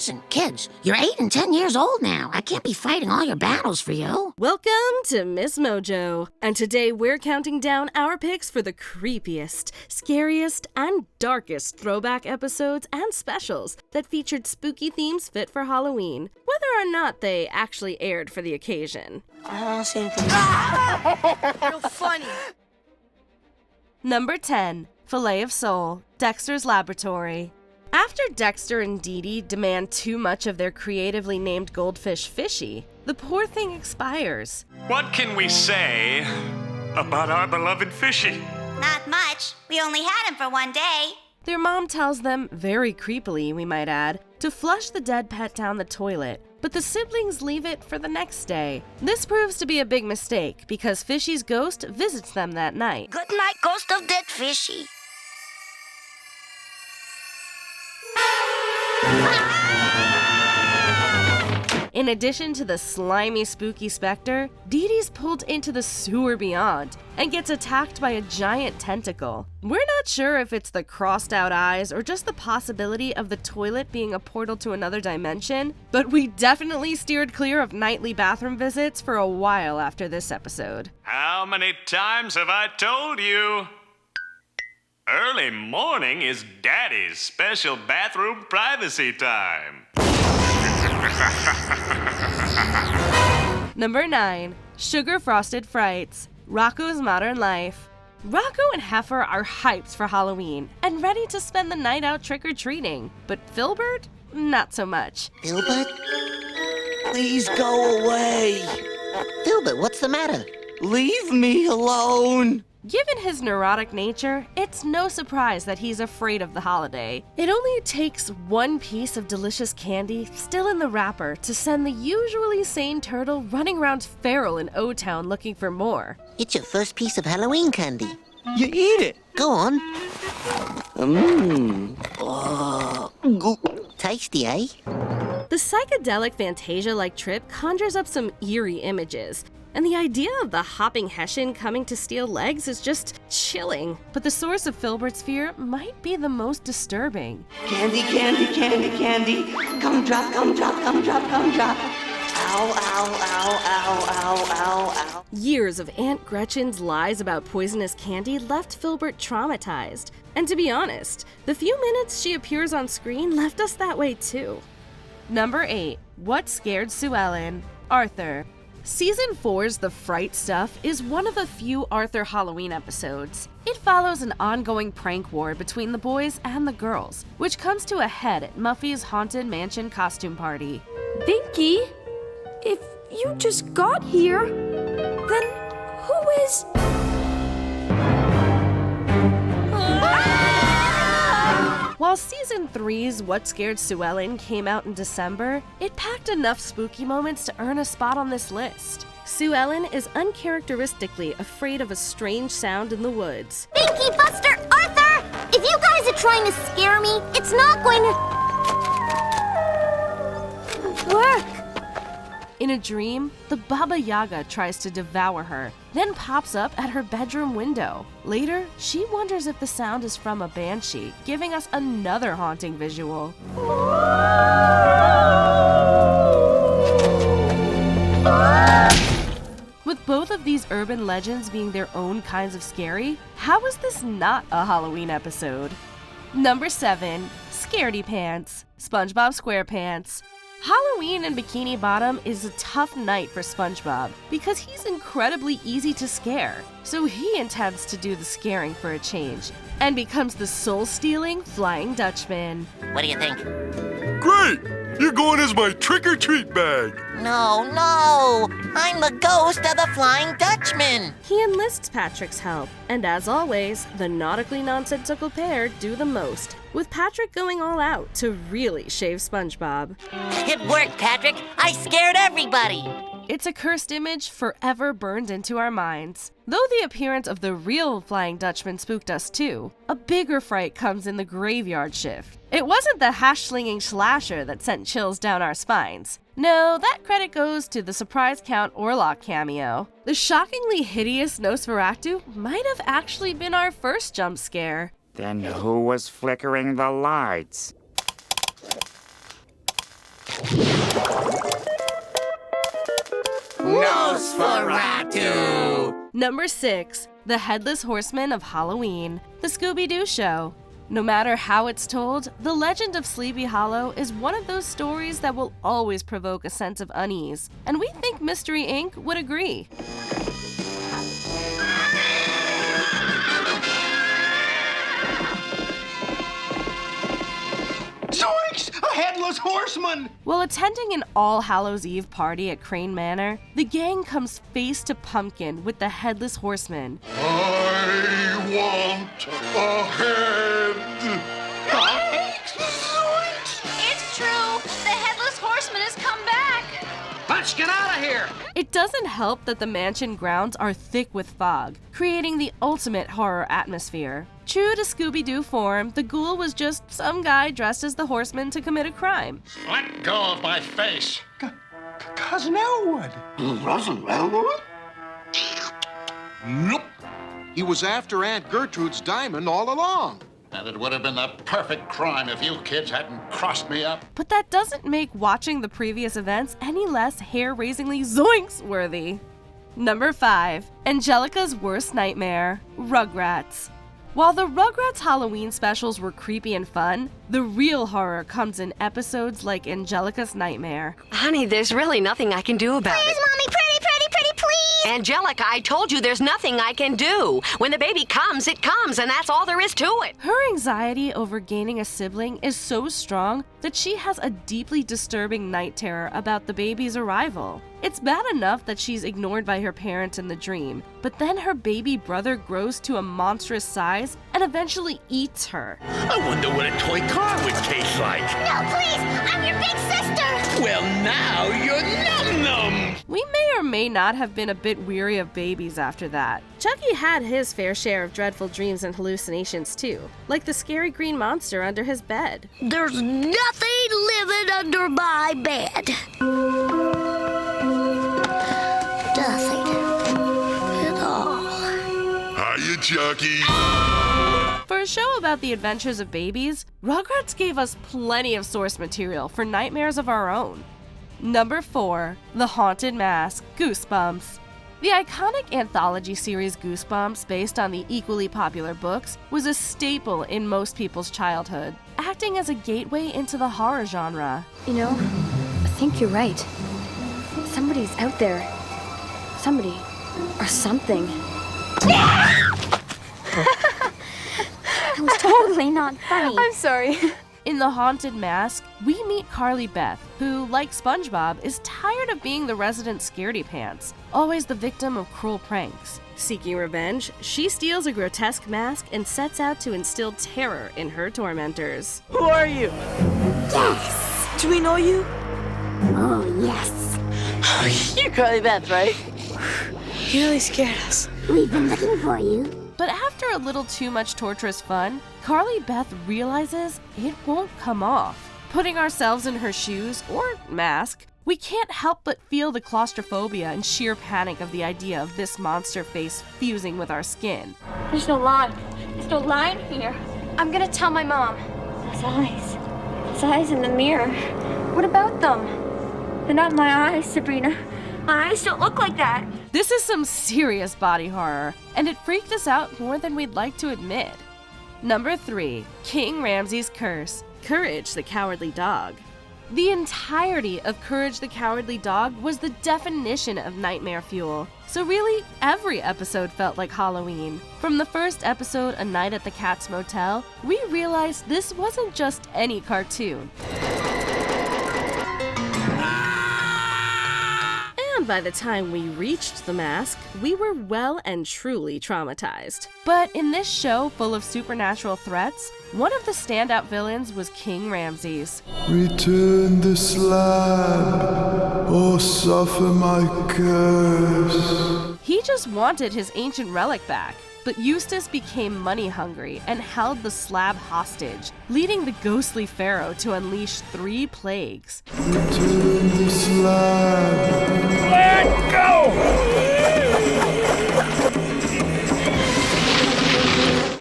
Listen, kids, you're 8 and 10 years old now. I can't be fighting all your battles for you. Welcome to MsMojo, and today we're counting down our picks for the creepiest, scariest, and darkest throwback episodes and specials that featured spooky themes fit for Halloween, whether or not they actually aired for the occasion. I don't see anything. Real funny. Number 10, Filet of Soul, Dexter's Laboratory. After Dexter and Dee Dee demand too much of their creatively named goldfish Fishy, the poor thing expires. What can we say about our beloved Fishy? Not much. We only had him for one day. Their mom tells them, very creepily we might add, to flush the dead pet down the toilet, but the siblings leave it for the next day. This proves to be a big mistake because Fishy's ghost visits them that night. Good night, ghost of dead Fishy. In addition to the slimy, spooky specter, Dee Dee's pulled into the sewer beyond and gets attacked by a giant tentacle. We're not sure if it's the crossed out eyes or just the possibility of the toilet being a portal to another dimension, but we definitely steered clear of nightly bathroom visits for a while after this episode. How many times have I told you? Early morning is Daddy's special bathroom privacy time. Number 9, Sugar Frosted Frights, Rocco's Modern Life. Rocco and Heifer are hyped for Halloween and ready to spend the night out trick-or-treating, but Filbert? Not so much. Filbert? Please go away. Filbert, what's the matter? Leave me alone. Given his neurotic nature, it's no surprise that he's afraid of the holiday. It only takes one piece of delicious candy still in the wrapper to send the usually sane turtle running around feral in O-Town looking for more. It's your first piece of Halloween candy. You eat it. Go on. Oh. Tasty, eh? The psychedelic Fantasia-like trip conjures up some eerie images, and the idea of the hopping Hessian coming to steal legs is just chilling. But the source of Filbert's fear might be the most disturbing. Candy, candy, candy, candy. Come drop, come drop, come drop, come drop. Ow, ow, ow, ow, ow, ow, ow. Years of Aunt Gretchen's lies about poisonous candy left Filbert traumatized. And to be honest, the few minutes she appears on screen left us that way too. Number 8, What Scared Sue Ellen? Arthur. Season 4's The Fright Stuff is one of the few Arthur Halloween episodes. It follows an ongoing prank war between the boys and the girls, which comes to a head at Muffy's Haunted Mansion costume party. Pinky, if you just got here, then who is... While Season 3's What Scared Sue Ellen came out in December, it packed enough spooky moments to earn a spot on this list. Sue Ellen is uncharacteristically afraid of a strange sound in the woods. Pinky, Buster, Arthur! If you guys are trying to scare me, it's not going to work. In a dream, the Baba Yaga tries to devour her, then pops up at her bedroom window. Later, she wonders if the sound is from a banshee, giving us another haunting visual. With both of these urban legends being their own kinds of scary, how is this not a Halloween episode? Number 7, Scaredy Pants, SpongeBob SquarePants. Halloween in Bikini Bottom is a tough night for SpongeBob because he's incredibly easy to scare. So he attempts to do the scaring for a change and becomes the soul-stealing Flying Dutchman. What do you think? Great! You're going as my trick-or-treat bag. No, I'm the ghost of the Flying Dutchman. He enlists Patrick's help, and as always, the nautically nonsensical pair do the most, with Patrick going all out to really shave SpongeBob. It worked, Patrick. I scared everybody. It's a cursed image forever burned into our minds. Though the appearance of the real Flying Dutchman spooked us too, a bigger fright comes in the graveyard shift. It wasn't the hash-slinging slasher that sent chills down our spines. No, that credit goes to the surprise Count Orlok cameo. The shockingly hideous Nosferatu might have actually been our first jump scare. Then who was flickering the lights? Number 6. The Headless Horsemen of Halloween, the Scooby-Doo Show. No matter how it's told, the legend of Sleepy Hollow is one of those stories that will always provoke a sense of unease, and we think Mystery Inc. would agree. Zoinks! A Headless Horseman! While attending an All Hallows Eve party at Crane Manor, the gang comes face to pumpkin with the Headless Horseman. I want a head. It's true. The Headless Horseman has come back. Let's get out of here! It doesn't help that the mansion grounds are thick with fog, creating the ultimate horror atmosphere. True to Scooby-Doo form, the ghoul was just some guy dressed as the horseman to commit a crime. Let go of my face. Cousin Elwood. Cousin Elwood? Nope. He was after Aunt Gertrude's diamond all along. And it would have been the perfect crime if you kids hadn't crossed me up. But that doesn't make watching the previous events any less hair-raisingly zoinks worthy. Number 5. Angelica's worst nightmare, Rugrats. While the Rugrats Halloween specials were creepy and fun, the real horror comes in episodes like Angelica's Nightmare. Honey, there's really nothing I can do about Please, it. Mommy, pretty, please. Angelica, I told you there's nothing I can do. When the baby comes, it comes, and that's all there is to it. Her anxiety over gaining a sibling is so strong that she has a deeply disturbing night terror about the baby's arrival. It's bad enough that she's ignored by her parents in the dream, but then her baby brother grows to a monstrous size and eventually eats her. I wonder what a toy car would taste like. No, please. I'm your big sister. Well, now you're num-num. We may or may not have been a bit weary of babies after that. Chucky had his fair share of dreadful dreams and hallucinations too, like the scary green monster under his bed. There's nothing living under my bed. Nothing at all. Hiya, Chucky. For a show about the adventures of babies, Rugrats gave us plenty of source material for nightmares of our own. Number 4. The Haunted Mask, Goosebumps. The iconic anthology series Goosebumps, based on the equally popular books, was a staple in most people's childhood, acting as a gateway into the horror genre. You know, I think you're right. Somebody's out there. Somebody. Or something. That was totally not funny. I'm sorry. In The Haunted Mask, we meet Carly Beth, who, like SpongeBob, is tired of being the resident Scaredy Pants, always the victim of cruel pranks. Seeking revenge, she steals a grotesque mask and sets out to instill terror in her tormentors. Who are you? Yes. Do we know you? Oh, yes. You're Carly Beth, right? You really scared us. We've been looking for you. But after a little too much torturous fun, Carly Beth realizes it won't come off. Putting ourselves in her shoes, or mask, we can't help but feel the claustrophobia and sheer panic of the idea of this monster face fusing with our skin. There's no line. There's no line here. I'm gonna tell my mom. Those eyes. Those eyes in the mirror. What about them? They're not my eyes, Sabrina. My eyes don't look like that. This is some serious body horror, and it freaked us out more than we'd like to admit. Number 3. King Ramsey's Curse, Courage the Cowardly Dog. The entirety of Courage the Cowardly Dog was the definition of nightmare fuel, so really every episode felt like Halloween. From the first episode, A Night at the Cat's Motel, we realized this wasn't just any cartoon. And by the time we reached the mask, we were well and truly traumatized. But in this show full of supernatural threats, one of the standout villains was King Ramseys. Return the slab, or suffer my curse. He just wanted his ancient relic back, but Eustace became money hungry and held the slab hostage, leading the ghostly pharaoh to unleash 3 plagues. Return the slab. Let go!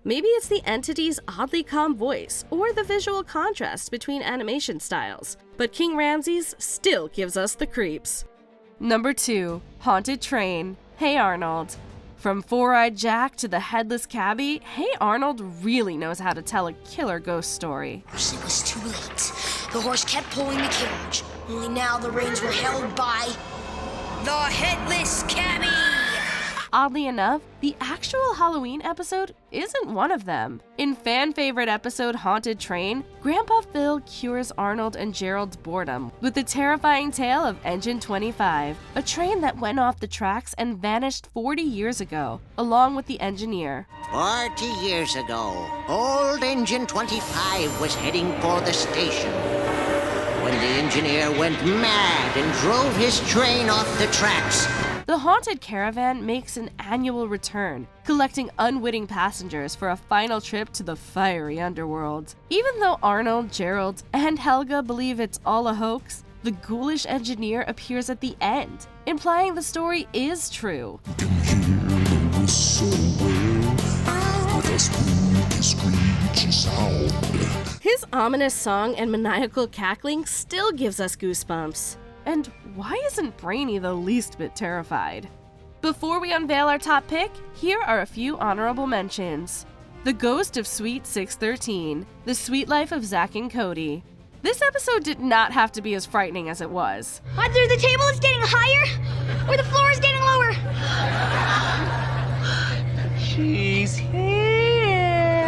Maybe it's the entity's oddly calm voice, or the visual contrast between animation styles, but King Ramses still gives us the creeps. Number 2. Haunted Train, Hey Arnold. From Four-Eyed Jack to the Headless Cabbie, Hey Arnold really knows how to tell a killer ghost story. It was too late. The horse kept pulling the carriage. Only now the reins were held by the Headless Cabbie. Oddly enough, the actual Halloween episode isn't one of them. In fan-favorite episode Haunted Train, Grandpa Phil cures Arnold and Gerald's boredom with the terrifying tale of Engine 25, a train that went off the tracks and vanished 40 years ago, along with the engineer. 40 years ago, old Engine 25 was heading for the station when the engineer went mad and drove his train off the tracks. The Haunted Caravan makes an annual return, collecting unwitting passengers for a final trip to the fiery underworld. Even though Arnold, Gerald, and Helga believe it's all a hoax, the ghoulish engineer appears at the end, implying the story is true. His ominous song and maniacal cackling still gives us goosebumps. And why isn't Brainy the least bit terrified? Before we unveil our top pick, here are a few honorable mentions. The Ghost of Sweet 613, The Sweet Life of Zack and Cody. This episode did not have to be as frightening as it was. Either the table is getting higher, or the floor is getting lower. She's here.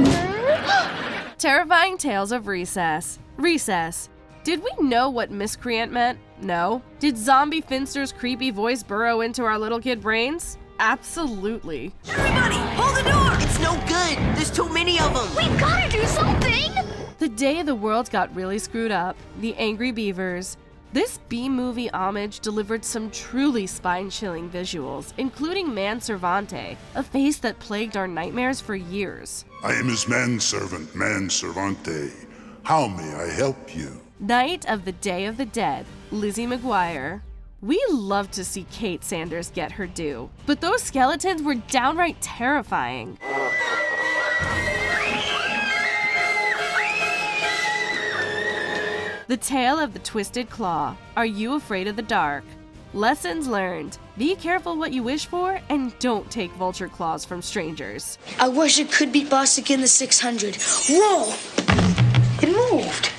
Terrifying Tales of Recess. Recess. Did we know what miscreant meant? No. Did Zombie Finster's creepy voice burrow into our little kid brains? Absolutely. Everybody, hold the door! It's no good. There's too many of them. We've gotta do something! The day the world got really screwed up, The Angry Beavers. This B-movie homage delivered some truly spine-chilling visuals, including Man Cervante, a face that plagued our nightmares for years. I am his manservant, Man Cervante. How may I help you? Night of the Day of the Dead, Lizzie McGuire. We love to see Kate Sanders get her due, but those skeletons were downright terrifying. The Tale of the Twisted Claw. Are you afraid of the dark? Lessons learned. Be careful what you wish for, and don't take vulture claws from strangers. I wish it could beat Bostic in the 600. Whoa! It moved.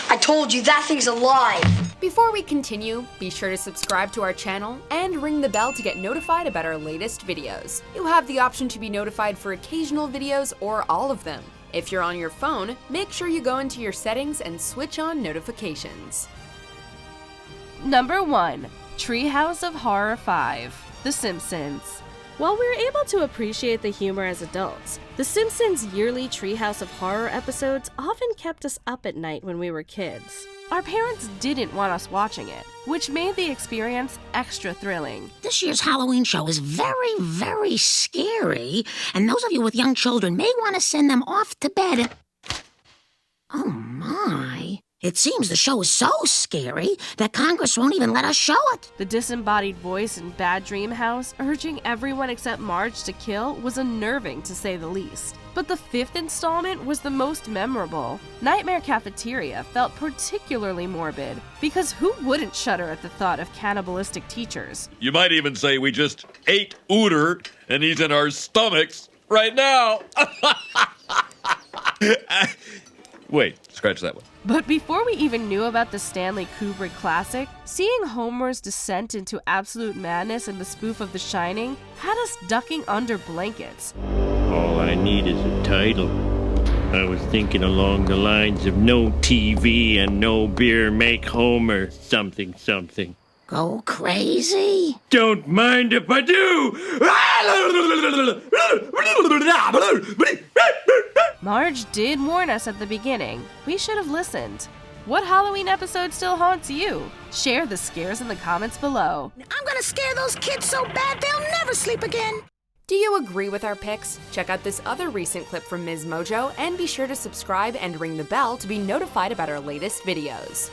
I told you, that thing's alive. Before we continue, be sure to subscribe to our channel and ring the bell to get notified about our latest videos. You have the option to be notified for occasional videos or all of them. If you're on your phone, make sure you go into your settings and switch on notifications. Number 1. Treehouse of Horror 5, The Simpsons. While we were able to appreciate the humor as adults, The Simpsons' yearly Treehouse of Horror episodes often kept us up at night when we were kids. Our parents didn't want us watching it, which made the experience extra thrilling. This year's Halloween show is very, very scary, and those of you with young children may want to send them off to bed. Oh my. It seems the show is so scary that Congress won't even let us show it. The disembodied voice in Bad Dream House urging everyone except Marge to kill was unnerving to say the least. But the 5th installment was the most memorable. Nightmare Cafeteria felt particularly morbid, because who wouldn't shudder at the thought of cannibalistic teachers? You might even say we just ate Ooter, and he's in our stomachs right now. Wait, scratch that one. But before we even knew about the Stanley Kubrick classic, seeing Homer's descent into absolute madness in the spoof of The Shining had us ducking under blankets. All I need is a title. I was thinking along the lines of no TV and no beer make Homer something something. Go crazy? Don't mind if I do! Marge did warn us at the beginning. We should have listened. What Halloween episode still haunts you? Share the scares in the comments below. I'm gonna scare those kids so bad they'll never sleep again. Do you agree with our picks? Check out this other recent clip from MsMojo and be sure to subscribe and ring the bell to be notified about our latest videos.